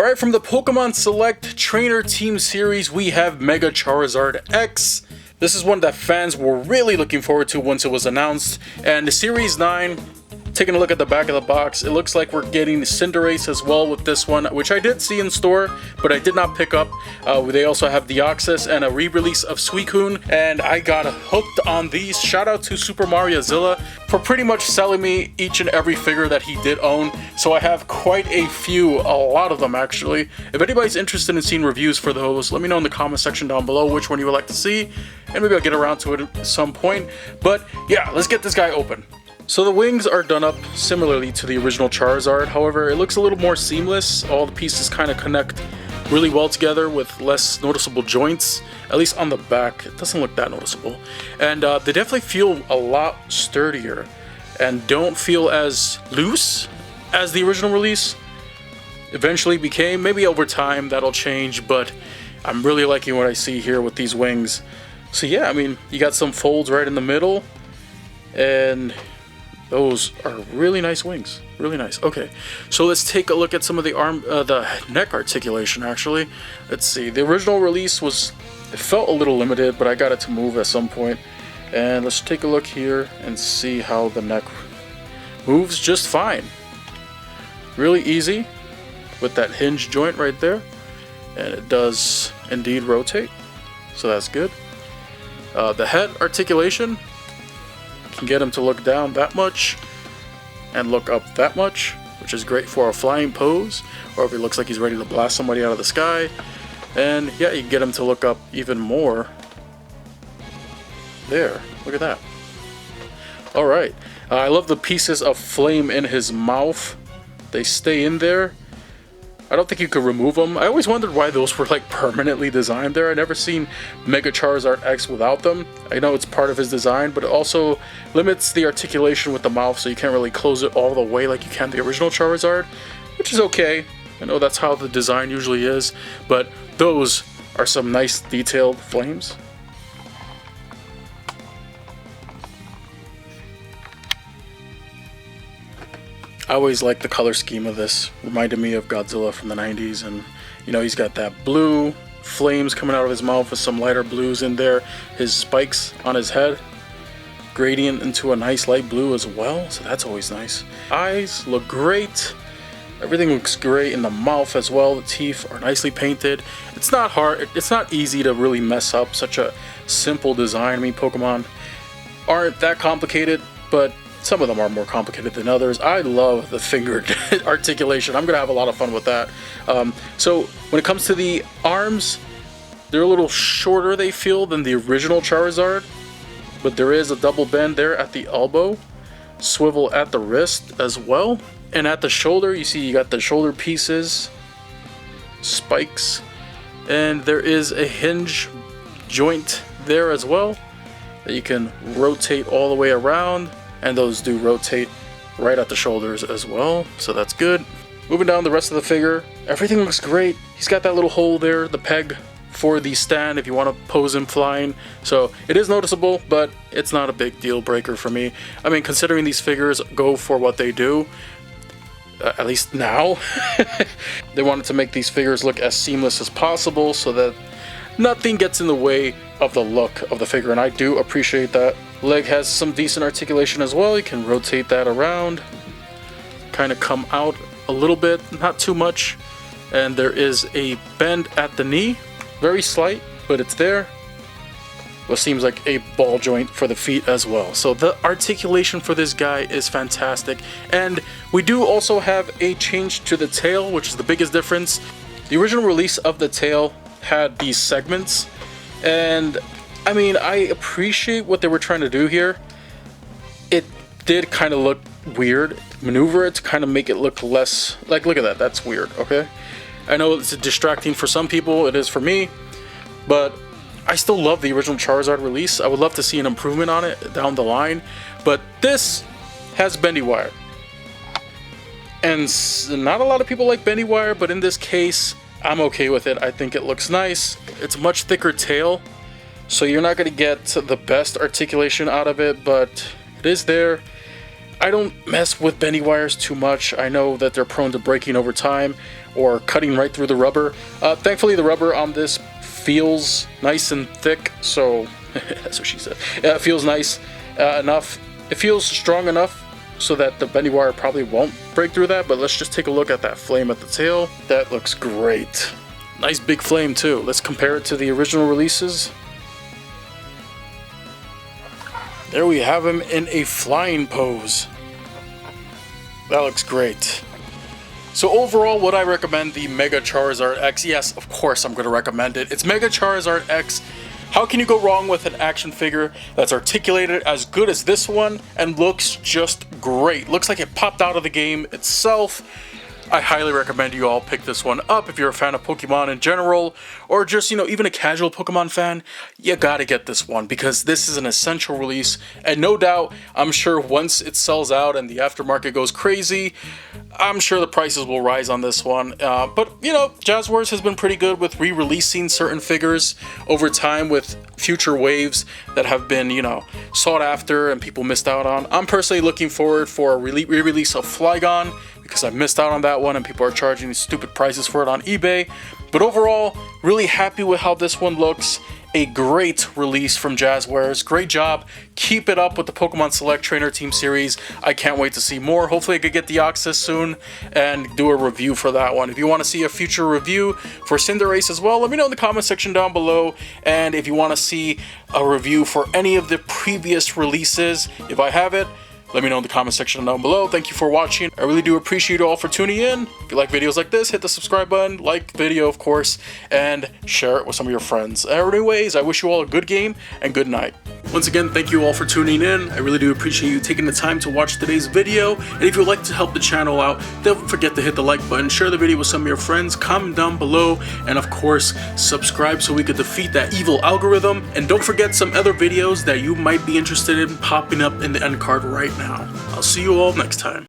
Alright, from the Pokemon Select Trainer Team Series, we have Mega Charizard X. This is one that fans were really looking forward to once it was announced. And the Series 9, taking a look at the back of the box, it looks like we're getting Cinderace as well with this one, which I did see in store, but I did not pick up. They also have Deoxys and a re-release of Suicune, and I got hooked on these. Shout out to Super Mario Zilla for pretty much selling me each and every figure that he did own. So I have quite a few, a lot of them actually. If anybody's interested in seeing reviews for those, let me know in the comment section down below which one you would like to see, and maybe I'll get around to it at some point. But yeah, let's get this guy open. So the wings are done up similarly to the original Charizard, however it looks a little more seamless. All the pieces kind of connect really well together with less noticeable joints, at least on the back. It doesn't look that noticeable. And they definitely feel a lot sturdier and don't feel as loose as the original release eventually became. Maybe over time that'll change, but I'm really liking what I see here with these wings. So yeah, I mean, you got some folds right in the middle, and those are really nice wings, really nice. Okay, so let's take a look at some of the neck articulation. Actually, let's see. The original release it felt a little limited, but I got it to move at some point. And let's take a look here and see how the neck moves just fine. Really easy with that hinge joint right there, and it does indeed rotate, so that's good. The head articulation can get him to look down that much and look up that much, which is great for a flying pose, or if he looks like he's ready to blast somebody out of the sky. And yeah, you can get him to look up even more. There, look at that. Alright, I love the pieces of flame in his mouth. They stay in there. I don't think you could remove them. I always wondered why those were like permanently designed there. I never seen Mega Charizard X without them. I know it's part of his design, but it also limits the articulation with the mouth, so you can't really close it all the way like you can the original Charizard, which is okay. I know that's how the design usually is, but those are some nice detailed flames. I always like the color scheme of this. Reminded me of Godzilla from the 90s, and you know, he's got that blue flames coming out of his mouth with some lighter blues in there. His spikes on his head gradient into a nice light blue as well, so that's always nice. Eyes look great. Everything looks great in the mouth as well. The teeth are nicely painted. It's not hard, it's not easy to really mess up such a simple design. I mean, Pokemon aren't that complicated, but some of them are more complicated than others. I love the fingered articulation. I'm gonna have a lot of fun with that. So when it comes to the arms, they're a little shorter, they feel, than the original Charizard, but there is a double bend there at the elbow, swivel at the wrist as well, and at the shoulder you see you got the shoulder pieces, spikes, and there is a hinge joint there as well that you can rotate all the way around. And those do rotate right at the shoulders as well, so that's good. Moving down the rest of the figure, everything looks great. He's got that little hole there, the peg for the stand if you want to pose him flying. So it is noticeable, but it's not a big deal breaker for me. I mean, considering these figures go for what they do, at least now, they wanted to make these figures look as seamless as possible so that nothing gets in the way of the look of the figure, and I do appreciate that. Leg has some decent articulation as well. You can rotate that around, kind of come out a little bit, not too much, and there is a bend at the knee, very slight, but it's there. What seems like a ball joint for the feet as well. So the articulation for this guy is fantastic, and we do also have a change to the tail, which is the biggest difference. The original release of the tail had these segments, and I mean, I appreciate what they were trying to do here. It did kind of look weird. Maneuver it to kind of make it look less, like, look at that, that's weird, okay? I know it's distracting for some people, it is for me, but I still love the original Charizard release. I would love to see an improvement on it down the line, but this has bendy wire. And not a lot of people like bendy wire, but in this case, I'm okay with it. I think it looks nice. It's a much thicker tail, so you're not going to get the best articulation out of it, but it is there. I don't mess with bendy wires too much. I know that they're prone to breaking over time. or cutting right through the rubber. Thankfully, the rubber on this feels nice and thick, so that's what she said. It feels nice enough. It feels strong enough so that the bendy wire probably won't break through that, but let's just take a look at that flame at the tail. That looks great. Nice big flame too. Let's compare it to the original releases. There we have him in a flying pose. That looks great. So overall, would I recommend the Mega Charizard X? Yes, of course I'm going to recommend it. It's Mega Charizard X. How can you go wrong with an action figure that's articulated as good as this one and looks just great? Looks like it popped out of the game itself. I highly recommend you all pick this one up if you're a fan of Pokemon in general, or just, you know, even a casual Pokemon fan. You gotta get this one because this is an essential release, and no doubt, I'm sure once it sells out and the aftermarket goes crazy, I'm sure the prices will rise on this one. But, you know, Jazwares has been pretty good with re-releasing certain figures over time with future waves that have been, you know, sought after and people missed out on. I'm personally looking forward for a re-release of Flygon, because I missed out on that one and people are charging these stupid prices for it on eBay. But overall, really happy with how this one looks. A great release from Jazwares. Great job. Keep it up with the Pokemon Select Trainer Team series. I can't wait to see more. Hopefully I could get the Oxus soon and do a review for that one. If you want to see a future review for Cinderace as well, let me know in the comment section down below. And if you want to see a review for any of the previous releases, if I have it, let me know in the comment section down below. Thank you for watching. I really do appreciate you all for tuning in. If you like videos like this, hit the subscribe button, like the video, of course, and share it with some of your friends. Anyways, I wish you all a good game and good night. Once again, thank you all for tuning in. I really do appreciate you taking the time to watch today's video. And if you'd like to help the channel out, don't forget to hit the like button, share the video with some of your friends, comment down below, and of course, subscribe so we could defeat that evil algorithm. And don't forget some other videos that you might be interested in popping up in the end card right now. I'll see you all next time.